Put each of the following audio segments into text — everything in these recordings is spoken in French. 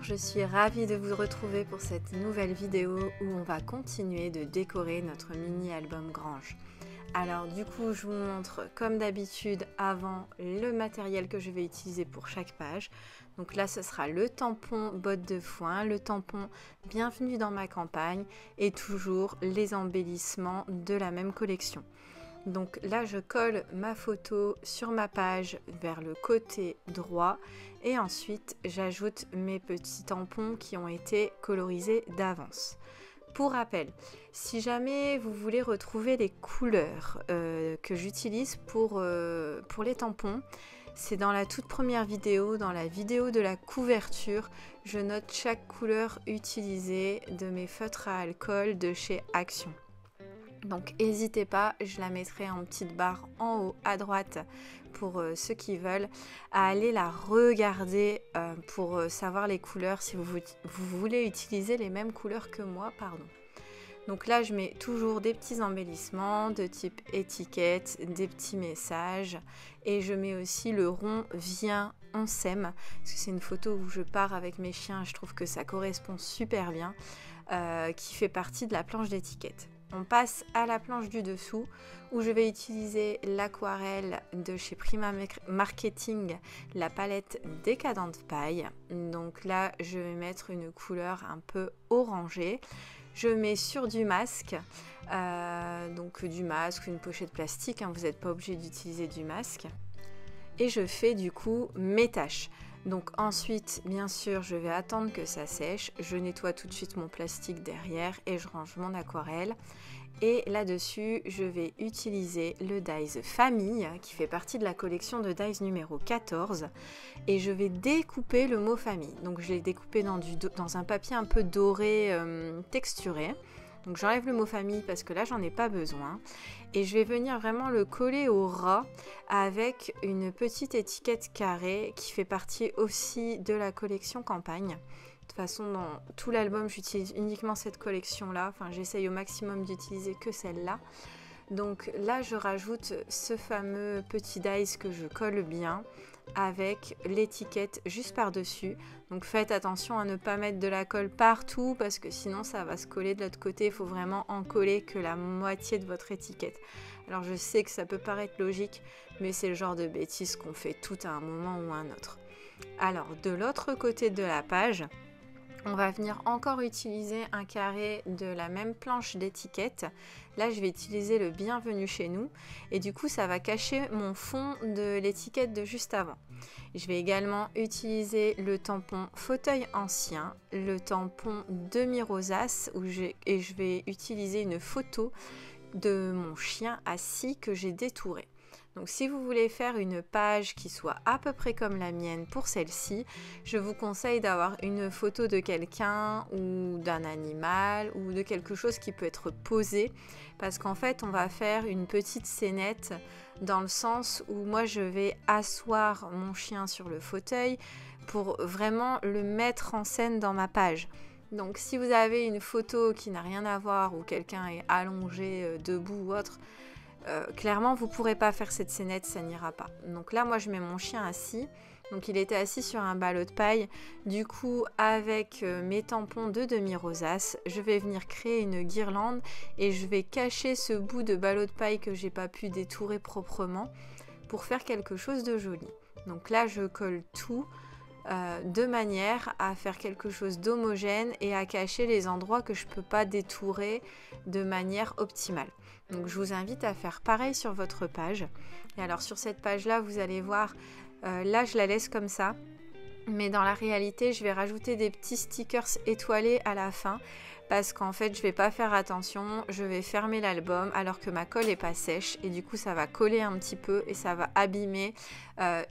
je suis ravie de vous retrouver pour cette nouvelle vidéo où on va continuer de décorer notre mini-album Grange. Alors du coup, je vous montre comme d'habitude avant le matériel que je vais utiliser pour chaque page. Donc là, ce sera le tampon botte de foin, le tampon Bienvenue dans ma campagne et toujours les embellissements de la même collection. Donc là, je colle ma photo sur ma page vers le côté droit et ensuite j'ajoute mes petits tampons qui ont été colorisés d'avance. Pour rappel, si jamais vous voulez retrouver les couleurs que j'utilise pour les tampons, c'est dans la toute première vidéo, dans la vidéo de la couverture, je note chaque couleur utilisée de mes feutres à alcool de chez Action. Donc n'hésitez pas, je la mettrai en petite barre en haut à droite pour ceux qui veulent, à aller la regarder pour savoir les couleurs si vous voulez utiliser les mêmes couleurs que moi, pardon. Donc là, je mets toujours des petits embellissements de type étiquette, des petits messages et je mets aussi le rond Viens, on s'aime, parce que c'est une photo où je pars avec mes chiens, je trouve que ça correspond super bien, qui fait partie de la planche d'étiquette. On passe à la planche du dessous où je vais utiliser l'aquarelle de chez Prima Marketing, la palette Décadente Paille. Donc là, je vais mettre une couleur un peu orangée. Je mets sur du masque, donc du masque, une pochette plastique, hein, vous n'êtes pas obligé d'utiliser du masque. Et je fais du coup mes taches. Donc ensuite, bien sûr, je vais attendre que ça sèche. Je nettoie tout de suite mon plastique derrière et je range mon aquarelle. Et là-dessus, je vais utiliser le dies Famille qui fait partie de la collection de dies numéro 14. Et je vais découper le mot famille. Donc je l'ai découpé dans un papier un peu doré texturé. Donc j'enlève le mot famille parce que là j'en ai pas besoin et je vais venir vraiment le coller au ras avec une petite étiquette carrée qui fait partie aussi de la collection campagne. De toute façon dans tout l'album j'utilise uniquement cette collection là, enfin j'essaye au maximum d'utiliser que celle-là. Donc là je rajoute ce fameux petit dies que je colle bien avec l'étiquette juste par-dessus. Donc faites attention à ne pas mettre de la colle partout parce que sinon ça va se coller de l'autre côté. Il faut vraiment en coller que la moitié de votre étiquette. Alors je sais que ça peut paraître logique, mais c'est le genre de bêtises qu'on fait tout à un moment ou à un autre. Alors de l'autre côté de la page, on va venir encore utiliser un carré de la même planche d'étiquette. Là, je vais utiliser le Bienvenue chez nous et du coup, ça va cacher mon fond de l'étiquette de juste avant. Je vais également utiliser le tampon fauteuil ancien, le tampon demi-rosace et je vais utiliser une photo de mon chien assis que j'ai détouré. Donc si vous voulez faire une page qui soit à peu près comme la mienne pour celle-ci, je vous conseille d'avoir une photo de quelqu'un ou d'un animal ou de quelque chose qui peut être posé parce qu'en fait on va faire une petite scénette dans le sens où moi je vais asseoir mon chien sur le fauteuil pour vraiment le mettre en scène dans ma page. Donc si vous avez une photo qui n'a rien à voir ou quelqu'un est allongé debout ou autre, clairement vous pourrez pas faire cette scénette, ça n'ira pas. Donc là moi je mets mon chien assis, donc il était assis sur un ballot de paille. Du coup avec mes tampons de demi-rosace, je vais venir créer une guirlande et je vais cacher ce bout de ballot de paille que j'ai pas pu détourer proprement pour faire quelque chose de joli. Donc là je colle tout de manière à faire quelque chose d'homogène et à cacher les endroits que je peux pas détourer de manière optimale. Donc je vous invite à faire pareil sur votre page. Et alors sur cette page là vous allez voir, là je la laisse comme ça, mais dans la réalité je vais rajouter des petits stickers étoilés à la fin parce qu'en fait je vais pas faire attention, je vais fermer l'album alors que ma colle est pas sèche et du coup ça va coller un petit peu et ça va abîmer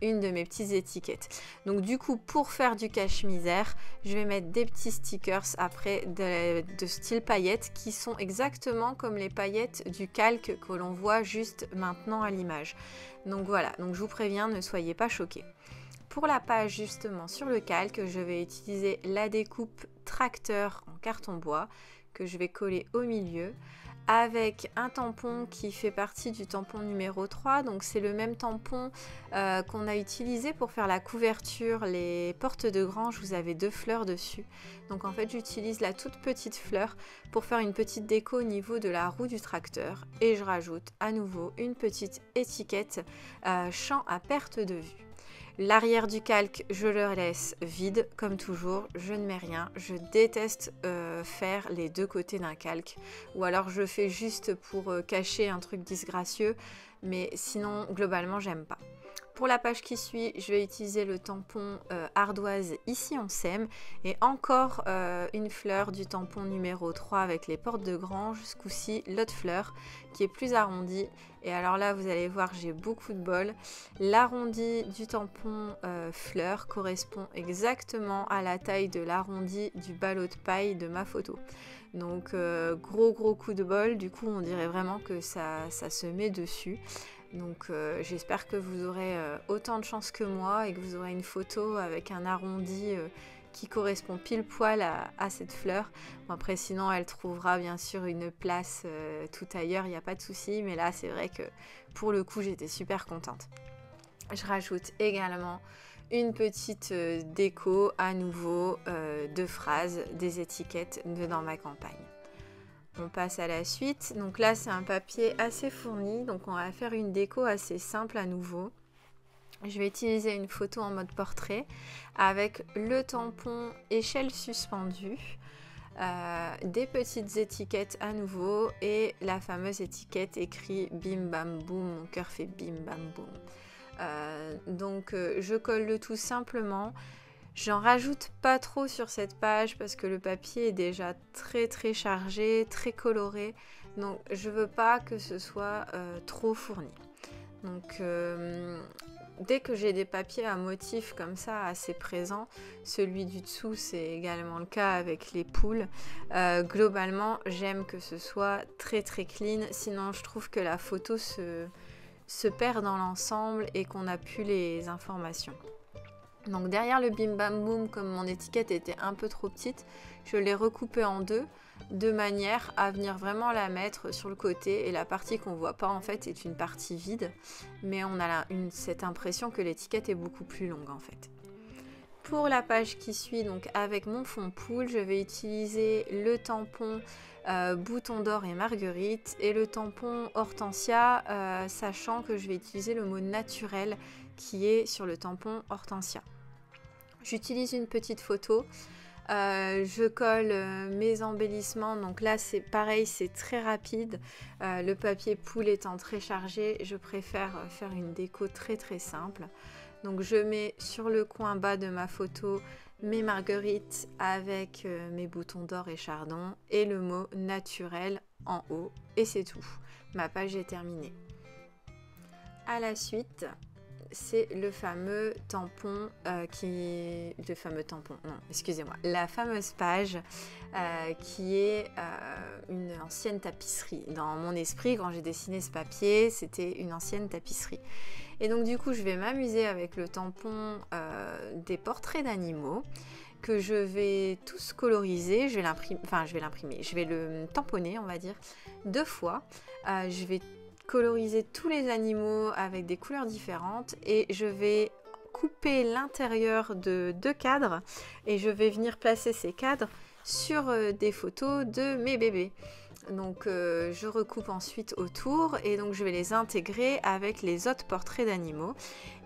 une de mes petites étiquettes. Donc du coup pour faire du cache-misère, je vais mettre des petits stickers après de style paillettes qui sont exactement comme les paillettes du calque que l'on voit juste maintenant à l'image. Donc voilà, donc je vous préviens, ne soyez pas choqués. Pour la page justement sur le calque, je vais utiliser la découpe tracteur en carton bois que je vais coller au milieu avec un tampon qui fait partie du tampon numéro 3. Donc c'est le même tampon qu'on a utilisé pour faire la couverture, les portes de grange. Vous avez 2 fleurs dessus. Donc en fait j'utilise la toute petite fleur pour faire une petite déco au niveau de la roue du tracteur. Et je rajoute à nouveau une petite étiquette champ à perte de vue. L'arrière du calque, je le laisse vide, comme toujours, je ne mets rien. Je déteste faire les 2 côtés d'un calque, ou alors je fais juste pour cacher un truc disgracieux, mais sinon, globalement, j'aime pas. Pour la page qui suit, je vais utiliser le tampon ardoise Ici on sème et encore une fleur du tampon numéro 3 avec les portes de grange, ce coup-ci l'autre fleur qui est plus arrondie. Et alors là, vous allez voir, j'ai beaucoup de bol. L'arrondi du tampon fleur correspond exactement à la taille de l'arrondi du ballot de paille de ma photo. Donc gros coup de bol, du coup on dirait vraiment que ça se met dessus. Donc j'espère que vous aurez autant de chance que moi et que vous aurez une photo avec un arrondi qui correspond pile poil à cette fleur. Bon, après sinon elle trouvera bien sûr une place tout ailleurs, il n'y a pas de souci, mais là c'est vrai que pour le coup j'étais super contente. Je rajoute également une petite déco à nouveau de phrases, des étiquettes de Dans ma campagne. On passe à la suite. Donc là, c'est un papier assez fourni. Donc on va faire une déco assez simple à nouveau. Je vais utiliser une photo en mode portrait avec le tampon échelle suspendue, des petites étiquettes à nouveau et la fameuse étiquette écrit bim bam boum, mon cœur fait bim bam boum. Donc je colle le tout simplement. J'en rajoute pas trop sur cette page parce que le papier est déjà très chargé, très coloré. Donc je veux pas que ce soit trop fourni. Donc dès que j'ai des papiers à motifs comme ça assez présents, celui du dessous c'est également le cas avec les poules. Globalement j'aime que ce soit très clean, sinon je trouve que la photo se perd dans l'ensemble et qu'on n'a plus les informations. Donc derrière le bim bam boum, comme mon étiquette était un peu trop petite, je l'ai recoupée en 2 de manière à venir vraiment la mettre sur le côté, et la partie qu'on voit pas en fait est une partie vide, mais on a cette impression que l'étiquette est beaucoup plus longue en fait. Pour la page qui suit, donc avec mon fond poule, je vais utiliser le tampon bouton d'or et marguerite et le tampon hortensia, sachant que je vais utiliser le mot naturel qui est sur le tampon hortensia. J'utilise une petite photo, je colle mes embellissements, donc là c'est pareil, c'est très rapide, le papier poule étant très chargé, je préfère faire une déco très simple. Donc je mets sur le coin bas de ma photo mes marguerites avec mes boutons d'or et chardon et le mot naturel en haut, et c'est tout. Ma page est terminée. À la suite, c'est le fameux tampon la fameuse page qui est une ancienne tapisserie. Dans mon esprit, quand j'ai dessiné ce papier, c'était une ancienne tapisserie. Et donc du coup, je vais m'amuser avec le tampon des portraits d'animaux que je vais tous coloriser. Je vais le tamponner, on va dire, 2 fois. Je vais coloriser tous les animaux avec des couleurs différentes et je vais couper l'intérieur de 2 cadres et je vais venir placer ces cadres sur des photos de mes bébés. Donc je recoupe ensuite autour et donc je vais les intégrer avec les autres portraits d'animaux.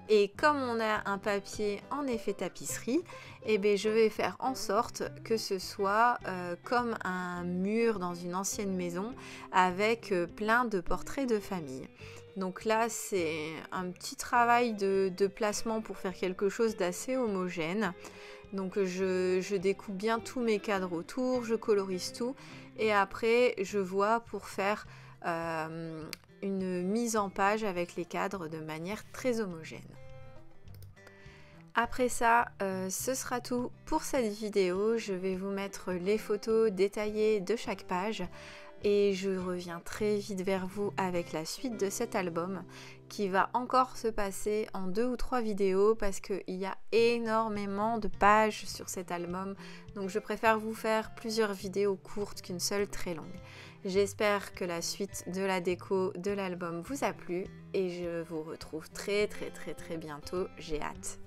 Et comme on a un papier en effet tapisserie, je vais faire en sorte que ce soit comme un mur dans une ancienne maison avec plein de portraits de famille. Donc là, c'est un petit travail de placement pour faire quelque chose d'assez homogène. Donc je découpe bien tous mes cadres autour, je colorise tout et après je vois pour faire une mise en page avec les cadres de manière très homogène. Après ça, ce sera tout pour cette vidéo. Je vais vous mettre les photos détaillées de chaque page et je reviens très vite vers vous avec la suite de cet album qui va encore se passer en 2 ou 3 vidéos parce qu'il y a énormément de pages sur cet album, donc je préfère vous faire plusieurs vidéos courtes qu'une seule très longue. J'espère que la suite de la déco de l'album vous a plu et je vous retrouve très bientôt, j'ai hâte.